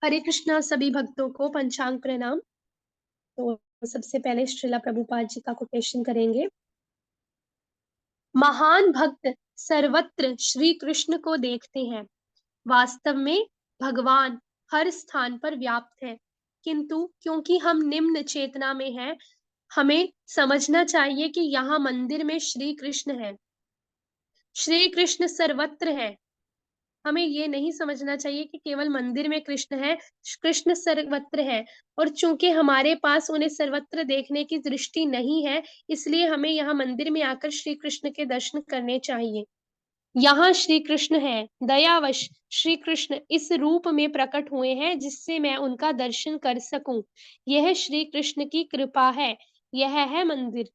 हरे कृष्णा सभी भक्तों को पंचांग प्रणाम। तो सबसे पहले श्रीला प्रभुपाद जी का कोटेशन करेंगे। महान भक्त सर्वत्र श्री कृष्ण को देखते हैं। वास्तव में भगवान हर स्थान पर व्याप्त है, किंतु क्योंकि हम निम्न चेतना में हैं, हमें समझना चाहिए कि यहाँ मंदिर में श्री कृष्ण है। श्री कृष्ण सर्वत्र है। हमें ये नहीं समझना चाहिए कि केवल मंदिर में कृष्ण है। कृष्ण सर्वत्र है, और चूंकि हमारे पास उन्हें सर्वत्र देखने की दृष्टि नहीं है, इसलिए हमें यहाँ मंदिर में आकर श्री कृष्ण के दर्शन करने चाहिए। यहाँ श्री कृष्ण है। दयावश श्री कृष्ण इस रूप में प्रकट हुए हैं जिससे मैं उनका दर्शन कर सकूं। यह श्री कृष्ण की कृपा है। यह है मंदिर।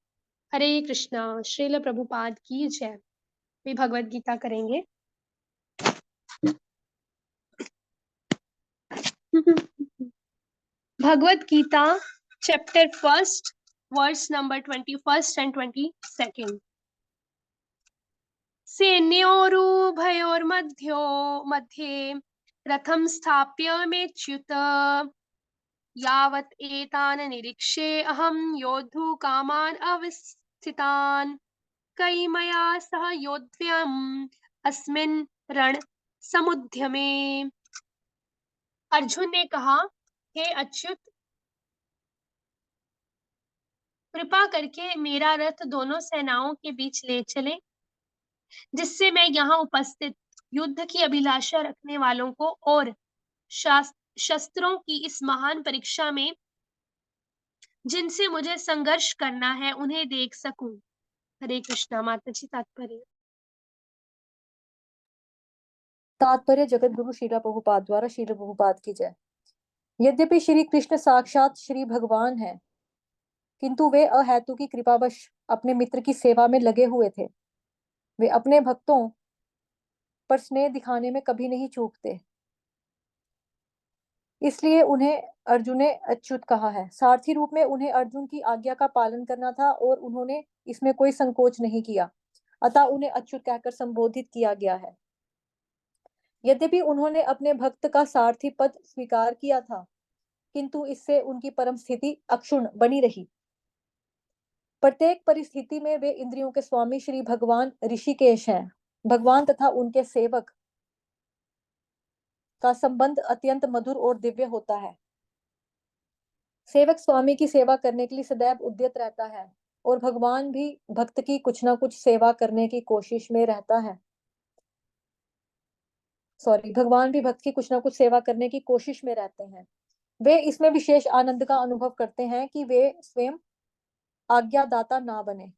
हरे कृष्णा। श्रील प्रभुपाद की जय। वे भगवत गीता करेंगे। Bhagavad Gita chapter first, verse number 21 and 22। सेन्योरुभयोर्मध्यो मध्ये रथं स्थाप्य मेच्युत यावत् एतान् निरीक्षे अहं योद्धुं कामान् अवस्थितान् कैमया सह योद्धव्यम् अस्मिन् रण समुद्यमे। अर्जुन ने कहा, हे अच्युत, कृपा करके मेरा रथ दोनों सेनाओं के बीच ले चले, जिससे मैं यहाँ उपस्थित युद्ध की अभिलाषा रखने वालों को और शस्त्रों की इस महान परीक्षा में जिनसे मुझे संघर्ष करना है उन्हें देख सकूं। हरे कृष्णा। माता जी तात्पर्य। तात्पर्य जगत गुरु श्रीला प्रभुपाद द्वारा श्रील प्रभुपाद की जय। यद्यपि श्री कृष्ण साक्षात श्री भगवान है, किंतु वे अहेतु की कृपावश अपने मित्र की सेवा में लगे हुए थे। वे अपने भक्तों पर स्नेह दिखाने में कभी नहीं चूकते, इसलिए उन्हें अर्जुन ने अच्युत कहा है। सारथी रूप में उन्हें अर्जुन की आज्ञा का पालन करना था और उन्होंने इसमें कोई संकोच नहीं किया, अतः उन्हें अच्युत कहकर संबोधित किया गया है। यद्यपि उन्होंने अपने भक्त का सारथी पद स्वीकार किया था, किंतु इससे उनकी परम स्थिति अक्षुण्ण बनी रही। प्रत्येक परिस्थिति में वे इंद्रियों के स्वामी श्री भगवान ऋषिकेश हैं। भगवान तथा उनके सेवक का संबंध अत्यंत मधुर और दिव्य होता है। सेवक स्वामी की सेवा करने के लिए सदैव उद्यत रहता है और भगवान भी भक्त की कुछ ना कुछ सेवा करने की कोशिश में रहता है। भगवान भी भक्त की कुछ ना कुछ सेवा करने की कोशिश में रहते हैं। वे इसमें विशेष आनंद का अनुभव करते हैं कि वे स्वयं आज्ञादाता ना बने,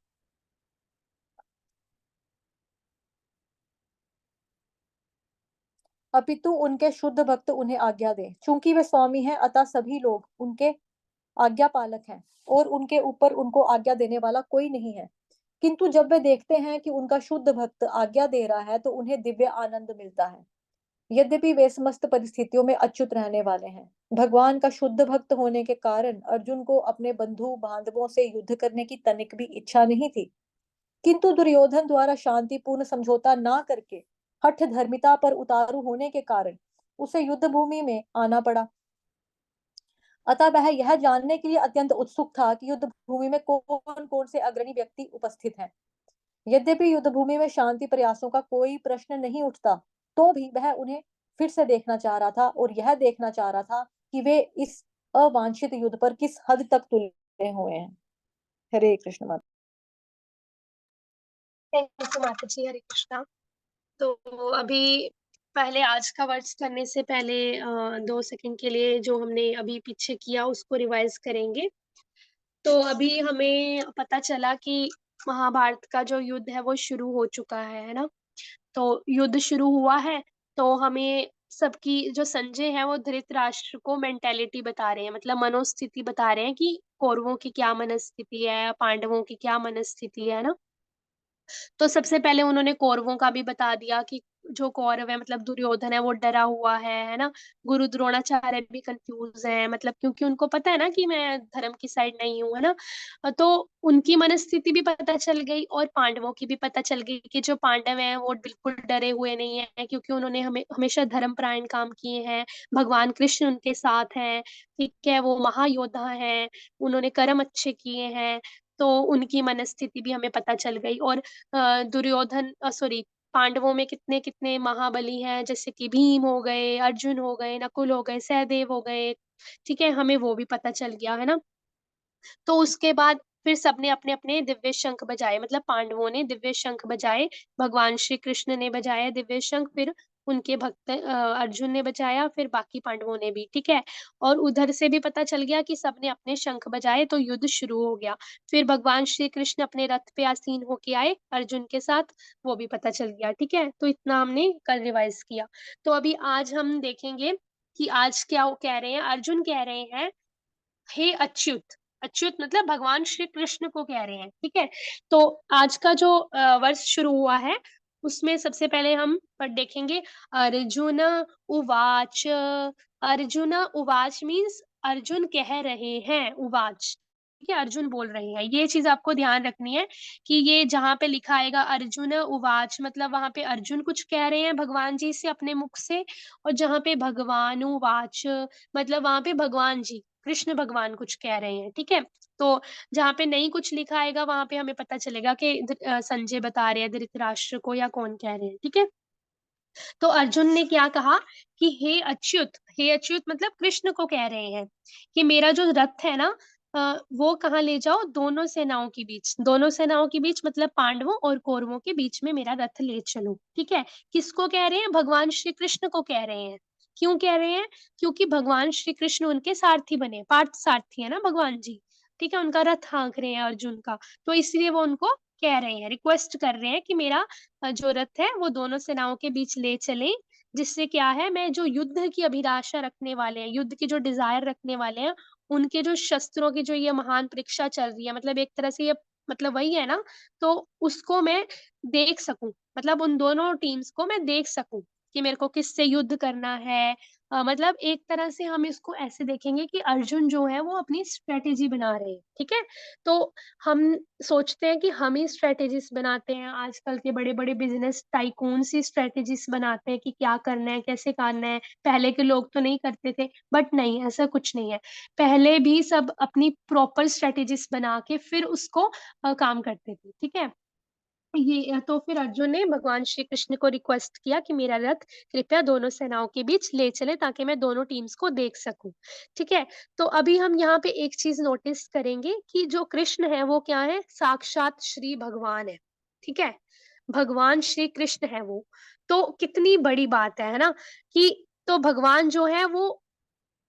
अपितु उनके शुद्ध भक्त उन्हें आज्ञा दें। चूंकि वे स्वामी हैं, अतः सभी लोग उनके आज्ञा पालक हैं और उनके ऊपर उनको आज्ञा देने वाला कोई नहीं है। किंतु जब वे देखते हैं कि उनका शुद्ध भक्त आज्ञा दे रहा है, तो उन्हें दिव्य आनंद मिलता है। यद्यपि वे समस्त परिस्थितियों में अच्युत रहने वाले हैं। भगवान का शुद्ध भक्त होने के कारण अर्जुन को अपने बंधु बांधवों से युद्ध करने की तनिक भी इच्छा नहीं थी, किंतु दुर्योधन द्वारा शांतिपूर्ण समझौता ना करके हठ धर्मिता पर उतारू होने के कारण उसे युद्ध भूमि में आना पड़ा। अतः वह यह जानने के लिए अत्यंत उत्सुक था कि युद्ध भूमि में कौन कौन से अग्रणी व्यक्ति उपस्थित हैं। यद्यपि युद्ध भूमि में शांति प्रयासों का कोई प्रश्न नहीं उठता, तो भी वह उन्हें फिर से देखना चाह रहा था और यह देखना चाह रहा था कि वे इस अवांछित युद्ध पर किस हद तक तुले हुए हैं। हरे कृष्ण माता। थैंक यू माता जी। हरे कृष्णा। तो अभी पहले आज का वर्ड्स करने से पहले 2 सेकंड के लिए जो हमने अभी पीछे किया उसको रिवाइज करेंगे। तो अभी हमें पता चला कि महाभारत का जो युद्ध है वो शुरू हो चुका है ना। तो युद्ध शुरू हुआ है, तो हमें सबकी जो संजय है वो धृतराष्ट्र को मेंटेलिटी बता रहे हैं, मतलब मनोस्थिति बता रहे हैं कि कौरवों की क्या मनस्थिति है, पांडवों की क्या मनस्थिति है ना। तो सबसे पहले उन्होंने कौरवों का भी बता दिया कि जो कौरव है मतलब दुर्योधन है वो डरा हुआ है ना? गुरु द्रोणाचार्य भी कंफ्यूज है मतलब क्योंकि उनको पता है ना कि मैं धर्म की साइड नहीं हूँ, है ना? तो उनकी मनस्थिति भी पता चल गई और पांडवों की भी पता चल गई कि जो पांडव हैं वो बिल्कुल डरे हुए नहीं है क्योंकि उन्होंने हमें हमेशा धर्मपरायण काम किए हैं, भगवान कृष्ण उनके साथ हैं, ठीक है? वो महायोद्धा हैं, उन्होंने कर्म अच्छे किए हैं, तो उनकी मनस्थिति भी हमें पता चल गई और दुर्योधन सॉरी पांडवों में कितने-कितने महाबली हैं, जैसे कि भीम हो गए, अर्जुन हो गए, नकुल हो गए, सहदेव हो गए, ठीक है? हमें वो भी पता चल गया, है ना? तो उसके बाद फिर सबने अपने-अपने दिव्य शंख बजाए मतलब पांडवों ने दिव्य शंख बजाए, भगवान श्री कृष्ण ने बजाया दिव्य शंख, फिर उनके भक्त अर्जुन ने बजाया, फिर बाकी पांडवों ने भी, ठीक है? और उधर से भी पता चल गया कि सबने अपने शंख बजाए तो युद्ध शुरू हो गया। फिर भगवान श्री कृष्ण अपने रथ पे आसीन होके आए अर्जुन के साथ, वो भी पता चल गया, ठीक है? तो इतना हमने कल रिवाइज़ किया। तो अभी आज हम देखेंगे कि आज क्या वो कह रहे हैं, अर्जुन कह रहे हैं हे अच्युत, अच्युत मतलब भगवान श्री कृष्ण को कह रहे हैं, ठीक है? तो आज का जो वर्ष शुरू हुआ है, उसमें सबसे पहले हम देखेंगे अर्जुन उवाच, अर्जुन उवाच मीन्स अर्जुन कह रहे हैं, उवाच, ठीक है? अर्जुन बोल रहे हैं। ये चीज़ आपको ध्यान रखनी है कि ये जहाँ पे लिखा आएगा अर्जुन उवाच मतलब वहाँ पे अर्जुन कुछ कह रहे हैं भगवान जी से अपने मुख से और जहाँ पे भगवान उवाच मतलब वहाँ पे भगवान जी कृष्ण भगवान कुछ कह रहे हैं, ठीक है? तो जहाँ पे नहीं कुछ लिखा आएगा वहाँ पे हमें पता चलेगा कि संजय बता रहे हैं धृतराष्ट्र को या कौन कह रहे हैं, ठीक है? तो अर्जुन ने क्या कहा कि हे अच्युत मतलब कृष्ण को कह रहे हैं कि मेरा जो रथ है ना वो कहाँ ले जाओ दोनों सेनाओं के बीच मतलब पांडवों और कौरवों के बीच में मेरा रथ ले चलो, ठीक है? किसको कह रहे हैं? भगवान श्री कृष्ण को कह रहे हैं। क्यों कह रहे हैं? क्योंकि भगवान श्री कृष्ण उनके सारथी बने, पार्थ सारथी है ना भगवान जी, ठीक है? उनका रथ हाँक रहे हैं अर्जुन का, तो इसलिए वो उनको कह रहे हैं, रिक्वेस्ट कर रहे हैं कि मेरा जो रथ है वो दोनों सेनाओं के बीच ले चलें, जिससे क्या है मैं जो युद्ध की अभिलाषा रखने वाले हैं, युद्ध की जो डिज़ायर रखने वाले हैं, उनके जो शस्त्रों की जो ये महान परीक्षा चल रही है मतलब एक तरह से ये मतलब वही है ना, तो उसको मैं देख सकूँ, मतलब उन दोनों टीम्स को मैं देख सकूँ कि मेरे को किससे युद्ध करना है। मतलब एक तरह से हम इसको ऐसे देखेंगे कि अर्जुन जो है वो अपनी स्ट्रैटेजी बना रहे हैं, ठीक है? तो हम सोचते हैं कि हम ही स्ट्रैटेजिस्ट बनाते हैं, आजकल के बड़े-बड़े बिज़नेस टाइकून्स ही स्ट्रैटेजिस्ट बनाते हैं कि क्या करना है, कैसे करना है, पहले के लोग तो नहीं करते थे, बट नहीं, ऐसा कुछ नहीं है। पहले भी सब अपनी प्रॉपर स्ट्रैटेजिस बना के फिर उसको काम करते थे, ठीक है? तो फिर अर्जुन ने भगवान श्री कृष्ण को रिक्वेस्ट किया कि मेरा रथ कृपया दोनों सेनाओं के बीच ले चले ताकि मैं दोनों टीम्स को देख सकूं, ठीक है? तो अभी हम यहाँ पे एक चीज नोटिस करेंगे कि जो कृष्ण है वो क्या है? साक्षात श्री भगवान है, ठीक है? भगवान श्री कृष्ण है वो, तो कितनी बड़ी बात है ना? कि तो भगवान जो है वो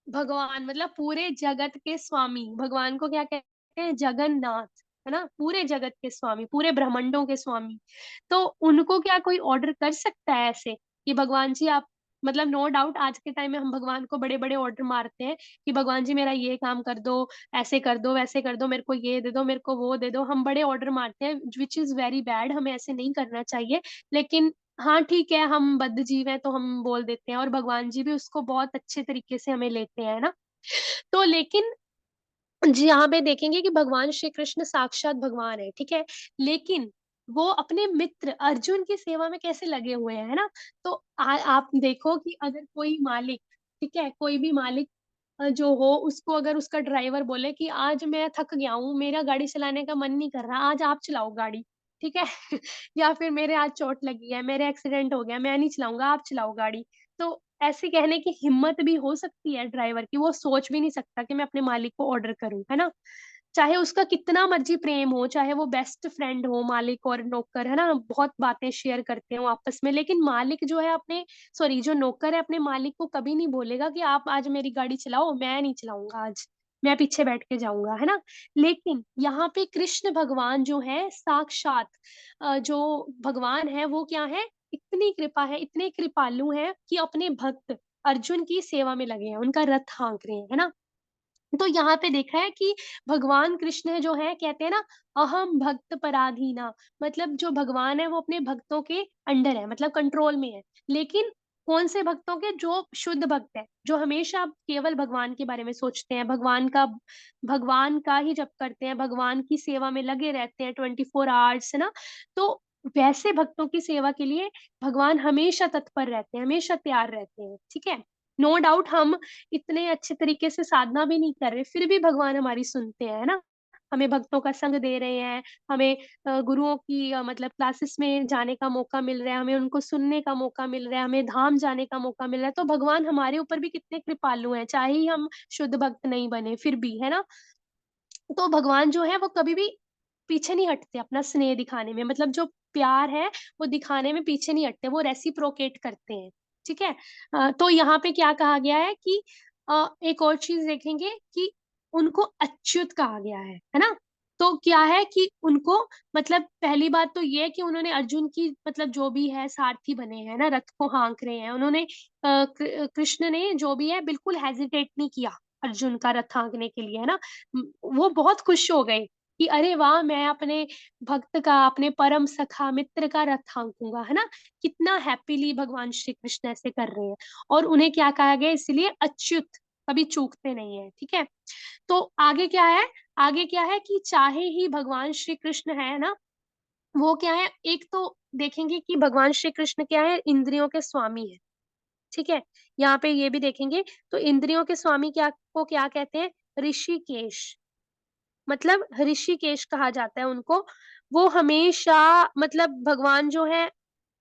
भगवान मतलब पूरे जगत के स्वामी, भगवान को क्या कहते हैं? जगन्नाथ, है ना? पूरे जगत के स्वामी, पूरे ब्रह्मांडों के स्वामी। तो उनको क्या कोई ऑर्डर कर सकता है ऐसे कि भगवान जी आप मतलब नो डाउट आज के टाइम में हम भगवान को बड़े-बड़े ऑर्डर मारते हैं कि भगवान जी मेरा ये काम कर दो, ऐसे कर दो, वैसे कर दो, मेरे को ये दे दो, मेरे को वो दे दो। हम बड़े ऑर्डर मारते हैं व्हिच इज़ वेरी बैड, हमें ऐसे नहीं करना चाहिए। लेकिन हाँ, ठीक है, हम बद्ध जीव हैं तो हम बोल देते हैं और भगवान जी भी उसको बहुत अच्छे तरीके से हमें लेते हैं, है ना? तो लेकिन जी, यहाँ पे देखेंगे कि भगवान श्री कृष्ण साक्षात भगवान है, ठीक है? लेकिन वो अपने मित्र अर्जुन की सेवा में कैसे लगे हुए हैं, है ना? तो आप देखो कि अगर कोई मालिक, ठीक है? कोई भी मालिक जो हो उसको अगर उसका ड्राइवर बोले कि आज मैं थक गया हूँ, मेरा गाड़ी चलाने का मन नहीं कर रहा, आज आप चलाओ गाड़ी, ठीक है? या फिर मेरे आज चोट लगी है, मेरे एक्सीडेंट हो गया, मैं नहीं चलाऊँगा, आप चलाओ गाड़ी। तो ऐसे कहने की हिम्मत भी हो सकती है ड्राइवर की, वो सोच भी नहीं सकता कि मैं अपने मालिक को ऑर्डर करूँ, है ना? चाहे उसका कितना मर्ज़ी प्रेम हो, चाहे वो बेस्ट फ्रेंड हो मालिक और नौकर, है ना? बहुत बातें शेयर करते हो आपस में, लेकिन मालिक जो है अपने सॉरी जो नौकर है अपने मालिक को कभी नहीं बोलेगा कि आप आज मेरी गाड़ी चलाओ, मैं नहीं चलाऊँगा आज, मैं पीछे बैठ के जाऊँगा, है ना? लेकिन यहाँ पे कृष्ण भगवान जो है साक्षात जो भगवान है वो क्या है? इतनी कृपा है, इतने कृपालु हैं कि अपने भक्त अर्जुन की सेवा में लगे हैं, उनका रथ हाँक रहे हैं, है ना? तो यहाँ पे देखा है कि भगवान कृष्ण जो है कहते हैं ना, अहम भक्त पराधीना, मतलब जो भगवान है वो अपने भक्तों के अंडर है, मतलब कंट्रोल में है। लेकिन कौन से भक्तों के? जो शुद्ध भक्त है, जो हमेशा केवल भगवान के बारे में सोचते हैं, भगवान का ही जप करते हैं, भगवान की सेवा में लगे रहते हैं 24 आवर्स, है ना? तो वैसे भक्तों की सेवा के लिए भगवान हमेशा तत्पर रहते हैं, हमेशा तैयार रहते हैं, ठीक है? नो डाउट हम इतने अच्छे तरीके से साधना भी नहीं कर रहे, फिर भी भगवान हमारी सुनते हैं, है ना? हमें भक्तों का संग दे रहे हैं, हमें गुरुओं की मतलब क्लासेस में जाने का मौका मिल रहा है, हमें उनको सुनने का मौका मिल रहा है, हमें धाम जाने का मौका मिल रहा है, तो भगवान हमारे ऊपर भी कितने कृपालु हैं, चाहे ही हम शुद्ध भक्त नहीं बने, फिर भी, है ना? तो भगवान जो है वो कभी भी पीछे नहीं हटते अपना स्नेह दिखाने में, मतलब जो प्यार है वो दिखाने में पीछे नहीं हटते, वो रेसिप्रोकेट करते हैं, ठीक है? तो यहाँ पे क्या कहा गया है कि एक और चीज देखेंगे कि उनको अच्युत कहा गया है ना? तो क्या है कि उनको, मतलब पहली बात तो ये है कि उन्होंने अर्जुन की, मतलब जो भी है सारथी बने हैं ना, रथ को हाँक रहे हैं उन्होंने, कृष्ण ने जो भी है बिल्कुल हेजिटेट नहीं किया अर्जुन का रथ हाँकने के लिए, है ना? वो बहुत खुश हो गए कि अरे वाह, मैं अपने भक्त का, अपने परम सखा मित्र का रथ हाँकूंगा, है ना? कितना हैप्पीली भगवान श्री कृष्ण ऐसे कर रहे हैं। और उन्हें क्या कहा गया? इसलिए अच्युत, कभी चूकते नहीं है, ठीक है? तो आगे क्या है? आगे क्या है कि चाहे ही भगवान श्री कृष्ण है ना, वो क्या है, एक तो देखेंगे कि भगवान श्री कृष्ण क्या है, इंद्रियों के स्वामी है, ठीक है? यहाँ पे ये भी देखेंगे, तो इंद्रियों के स्वामी क्या को क्या कहते हैं? ऋषिकेश, मतलब ऋषिकेश कहा जाता है उनको। वो हमेशा, मतलब भगवान जो है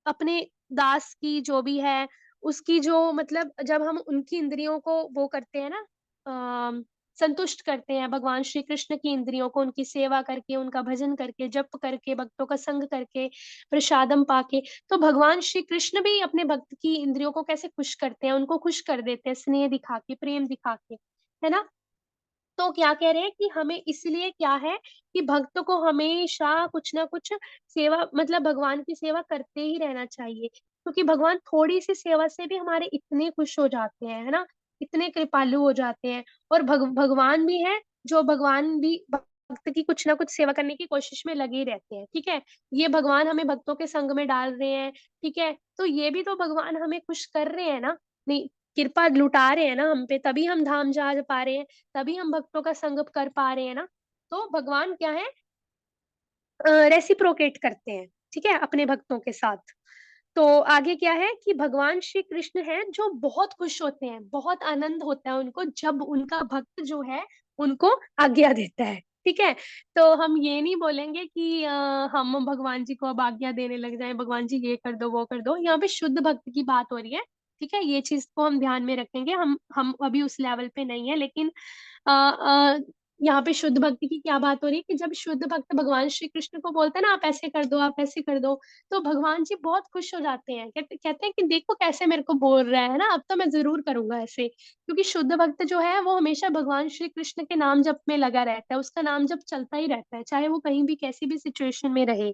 अपने दास की जो भी है, उसकी जो, मतलब जब हम उनकी इंद्रियों को वो करते हैं ना, संतुष्ट करते हैं भगवान श्री कृष्ण की इंद्रियों को, उनकी सेवा करके, उनका भजन करके, जप करके, भक्तों का संग करके, प्रसादम पाके, तो भगवान श्री कृष्ण भी अपने भक्त की इंद्रियों को कैसे खुश करते हैं, उनको खुश कर देते हैं स्नेह दिखा के, प्रेम दिखा के, है ना? तो क्या कह रहे हैं कि हमें इसलिए क्या है कि भक्त को हमेशा कुछ ना कुछ सेवा, मतलब भगवान की सेवा करते ही रहना चाहिए, क्योंकि भगवान थोड़ी सी सेवा से भी हमारे इतने खुश हो जाते हैं, है ना? इतने कृपालु हो जाते हैं। और भगवान भी है, जो भगवान भी भक्त की कुछ ना कुछ सेवा करने की कोशिश में लगे ही रहते हैं, ठीक है? ये भगवान हमें भक्तों के संग में डाल रहे हैं, ठीक है? तो ये भी तो भगवान हमें खुश कर रहे हैं ना? नहीं, कृपा लुटा रहे हैं ना हम पे, तभी हम धाम जा पा रहे हैं, तभी हम भक्तों का संग कर पा रहे हैं ना। तो भगवान क्या है, रेसिप्रोकेट करते हैं, ठीक है, अपने भक्तों के साथ। तो आगे क्या है कि भगवान श्री कृष्ण हैं जो बहुत खुश होते हैं, बहुत आनंद होता है उनको जब उनका भक्त जो है उनको आज्ञा देता है, ठीक है? तो हम ये नहीं बोलेंगे कि हम भगवान जी को अब आज्ञा देने लग जाएं, भगवान जी ये कर दो वो कर दो। यहाँ पे शुद्ध भक्त की बात हो रही है, ठीक है? ये चीज को हम ध्यान में रखेंगे, हम अभी उस लेवल पे नहीं है, लेकिन यहाँ पे शुद्ध भक्ति की क्या बात हो रही है कि जब शुद्ध भक्त भगवान श्री कृष्ण को बोलते हैं ना, आप ऐसे कर दो, आप ऐसे कर दो, तो भगवान जी बहुत खुश हो जाते हैं, कहते हैं कि देखो कैसे मेरे को बोल रहा है ना, अब तो मैं जरूर करूंगा ऐसे। क्योंकि शुद्ध भक्त जो है वो हमेशा भगवान श्री कृष्ण के नाम जप में लगा रहता है, उसका नाम जप चलता ही रहता है, चाहे वो कहीं भी कैसी भी सिचुएशन में रहे,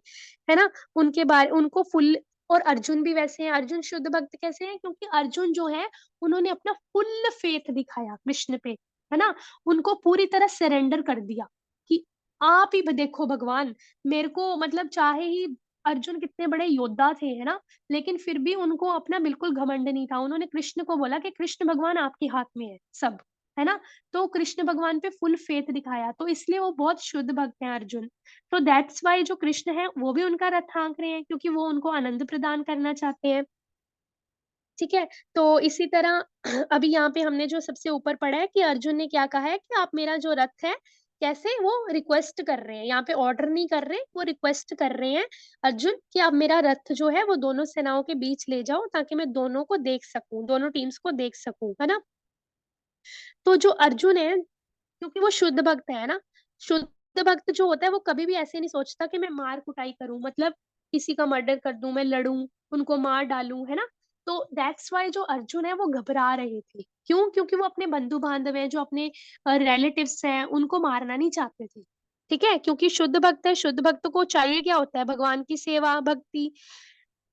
है ना? उनके बारे उनको फुल। और अर्जुन भी वैसे हैं, अर्जुन शुद्ध भक्त कैसे हैं? क्योंकि अर्जुन जो है उन्होंने अपना फुल फेथ दिखाया कृष्ण पे, है ना? उनको पूरी तरह सरेंडर कर दिया कि आप ही देखो भगवान, मेरे को, मतलब चाहे ही अर्जुन कितने बड़े योद्धा थे, है ना? लेकिन फिर भी उनको अपना बिल्कुल घमंड नहीं था, उन्होंने कृष्ण को बोला कि कृष्ण भगवान आपके हाथ में है सब, है ना? तो कृष्ण भगवान पे फुल फेथ दिखाया, तो इसलिए वो बहुत शुद्ध भक्त हैं अर्जुन। तो दैट्स वाई जो कृष्ण है वो भी उनका रथ हाँक रहे हैं, क्योंकि वो उनको आनंद प्रदान करना चाहते हैं, ठीक है? तो इसी तरह अभी यहाँ पे हमने जो सबसे ऊपर पढ़ा है कि अर्जुन ने क्या कहा है कि आप मेरा जो रथ है, कैसे वो रिक्वेस्ट कर रहे हैं, यहाँ पे ऑर्डर नहीं कर रहे, वो रिक्वेस्ट कर रहे हैं अर्जुन कि आप मेरा रथ जो है वो दोनों सेनाओं के बीच ले जाओ, ताकि मैं दोनों को देख सकूं, दोनों टीम्स को देख सकूं, है ना? तो जो अर्जुन है, क्योंकि वो शुद्ध भक्त है ना, शुद्ध भक्त जो होता है वो कभी भी ऐसे नहीं सोचता कि मैं मार कुटाई करूं, मतलब किसी का मर्डर कर दूं, मैं लड़ूं, उनको मार डालूं, है ना? तो दैट्स वाई जो अर्जुन है वो घबरा रहे थे, क्यों? क्योंकि वो अपने बंधु बांधव हैं, जो अपने रिलेटिव्स हैं, उनको मारना नहीं चाहते थे, ठीक है? क्योंकि शुद्ध भक्त है, शुद्ध भक्त को चाहिए क्या होता है? भगवान की सेवा भक्ति।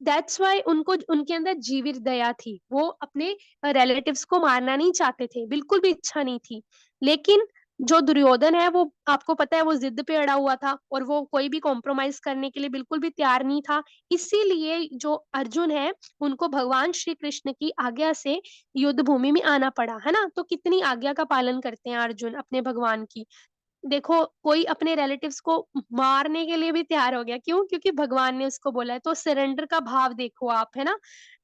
दैट्स वाई उनको, उनके अंदर जीवित दया थी, वो अपने रिलेटिव्स को मारना नहीं चाहते थे, बिल्कुल भी इच्छा नहीं थी। लेकिन जो दुर्योधन है वो आपको पता है वो ज़िद पे अड़ा हुआ था और वो कोई भी कॉम्प्रोमाइज़ करने के लिए बिल्कुल भी तैयार नहीं था। इसीलिए जो अर्जुन है, उनको भगवान श्री कृष्ण की आज्ञा से युद्ध भूमि में आना पड़ा, है ना? तो कितनी आज्ञा का पालन करते हैं अर्जुन अपने भगवान की। देखो, कोई अपने रिलेटिव्स को मारने के लिए भी तैयार हो गया, क्यों? क्योंकि भगवान ने उसको बोला है, तो सरेंडर का भाव देखो आप, है ना?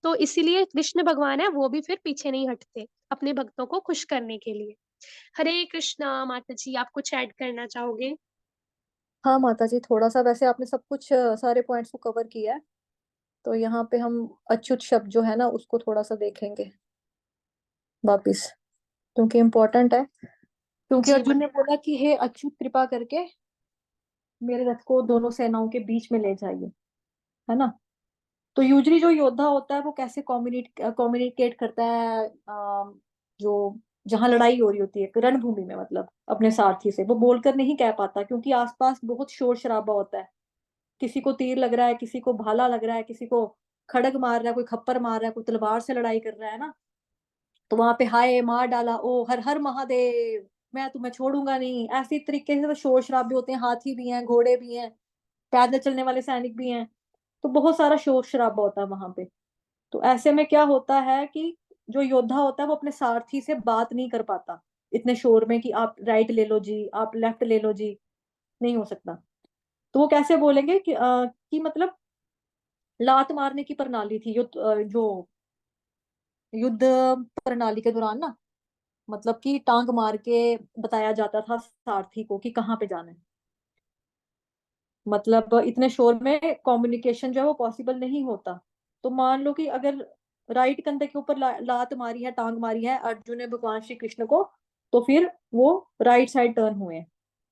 तो इसीलिए कृष्ण भगवान है, वो भी फिर पीछे नहीं हटते, अपने भक्तों को खुश करने के लिए। हरे कृष्णा माता जी, आप कुछ ऐड करना चाहोगे? हाँ माता जी, थोड़ा सा वैसे आपने सब कुछ सारे पॉइंट्स को कवर किया है। तो यहाँ पे हम अच्युत शब्द जो है ना उसको थोड़ा सा देखेंगे वापिस, क्योंकि इम्पोर्टेंट है। क्योंकि जी, अर्जुन ने बोला कि हे अच्युत, कृपा करके मेरे रथ को दोनों सेनाओं के बीच में ले जाइए, है ना। तो यूजली जो योद्धा होता है वो कैसे कम्युनिकेट करता है, जो जहां लड़ाई हो रही होती है रणभूमि में, मतलब अपने सारथी से वो बोलकर नहीं कह पाता, क्योंकि आसपास बहुत शोर शराबा होता है। किसी को तीर लग रहा है, किसी को भाला लग रहा है, किसी को खड़ग मार रहा है, कोई खप्पर मार रहा है, कोई तलवार से लड़ाई कर रहा है ना। तो वहां पे हाय मार डाला, ओ हर हर महादेव, मैं तुम्हें छोड़ूंगा नहीं, ऐसी तरीके से तो शोर शराबे होते हैं। हाथी भी हैं, घोड़े भी हैं, पैदल चलने वाले सैनिक भी हैं। तो बहुत सारा शोर शराबा होता है वहां पे। तो ऐसे में क्या होता है कि जो योद्धा होता है वो अपने सारथी से बात नहीं कर पाता इतने शोर में, कि आप राइट ले लो जी, आप लेफ्ट ले लो जी, नहीं हो सकता। तो वो कैसे बोलेंगे कि मतलब लात मारने की प्रणाली थी जो युद्ध प्रणाली के दौरान ना, मतलब कि टांग मार के बताया जाता था सारथी को कि कहाँ पे जाना है। मतलब इतने शोर में कम्युनिकेशन जो है वो पॉसिबल नहीं होता। तो मान लो कि अगर राइट कंधे के ऊपर लात मारी है, टांग मारी है अर्जुन ने भगवान श्री कृष्ण को, तो फिर वो राइट साइड टर्न हुए।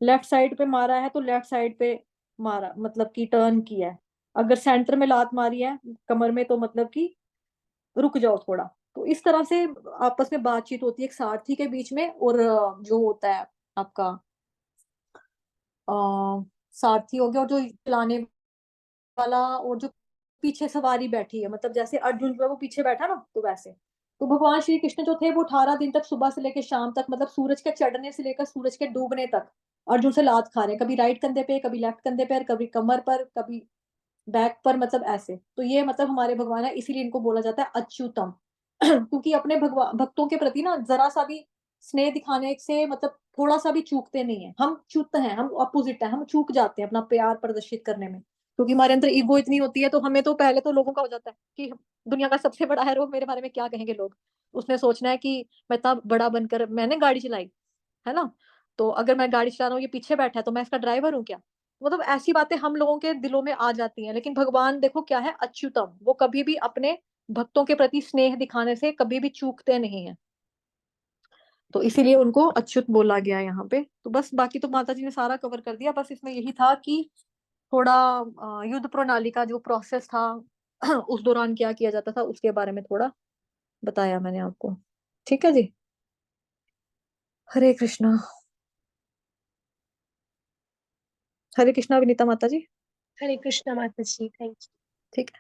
लेफ्ट साइड पे मारा है तो लेफ्ट साइड पे मारा, मतलब कि टर्न किया है। अगर सेंटर में लात मारी है कमर में, तो मतलब कि रुक जाओ थोड़ा। तो इस तरह से आपस में बातचीत होती है एक सारथी के बीच में, और जो होता है आपका अ, सारथी हो गया, और जो चलाने वाला, और जो पीछे सवारी बैठी है, मतलब जैसे अर्जुन जो है वो पीछे बैठा ना, तो वैसे। तो भगवान श्री कृष्ण जो थे वो 18 दिन तक, सुबह से लेकर शाम तक, मतलब सूरज के चढ़ने से लेकर सूरज के डूबने तक अर्जुन से लात खा रहे हैं। कभी राइट कंधे पे, कभी लेफ्ट कंधे पे, कभी कमर पर, कभी बैक पर, मतलब ऐसे। तो ये मतलब हमारे भगवान है, इसीलिए इनको बोला जाता है अच्युतम। क्योंकि अपने भगवान भक्तों के प्रति ना जरा सा भी स्नेह दिखाने से, मतलब थोड़ा सा भी चूकते नहीं है। हम च्युत हैं, हम अपोजिट है, हम चूक जाते हैं अपना प्यार प्रदर्शित करने में, क्योंकि हमारे अंदर ईगो इतनी होती है। तो हमें तो पहले तो लोगों का हो जाता है कि दुनिया का सबसे बड़ा है वो, मेरे बारे में क्या कहेंगे लोग। उसने सोचना है कि मैं इतना बड़ा बनकर मैंने गाड़ी चलाई, है ना। तो अगर मैं गाड़ी चला रहा हूँ, ये पीछे बैठा है, तो मैं इसका ड्राइवर हूँ क्या। मतलब ऐसी बातें हम लोगों के दिलों में आ जाती हैं। लेकिन भगवान देखो क्या है, अच्युतम, वो कभी भी अपने भक्तों के प्रति स्नेह दिखाने से कभी भी चूकते नहीं है। तो इसीलिए उनको अच्युत बोला गया है यहाँ पे। तो बस बाकी तो माता जी ने सारा कवर कर दिया। बस इसमें यही था कि थोड़ा युद्ध प्रणाली का जो प्रोसेस था उस दौरान क्या किया जाता था उसके बारे में थोड़ा बताया मैंने आपको। ठीक है जी। हरे कृष्णा। हरे कृष्णा विनीता माता जी। हरे कृष्णा माता जी, थैंक यू। ठीक है।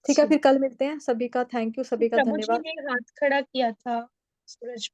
ठीक है, जी, फिर कल मिलते हैं। सभी का थैंक यू, सभी का प्रभु जी धन्यवाद। ने हाथ खड़ा किया था सूरज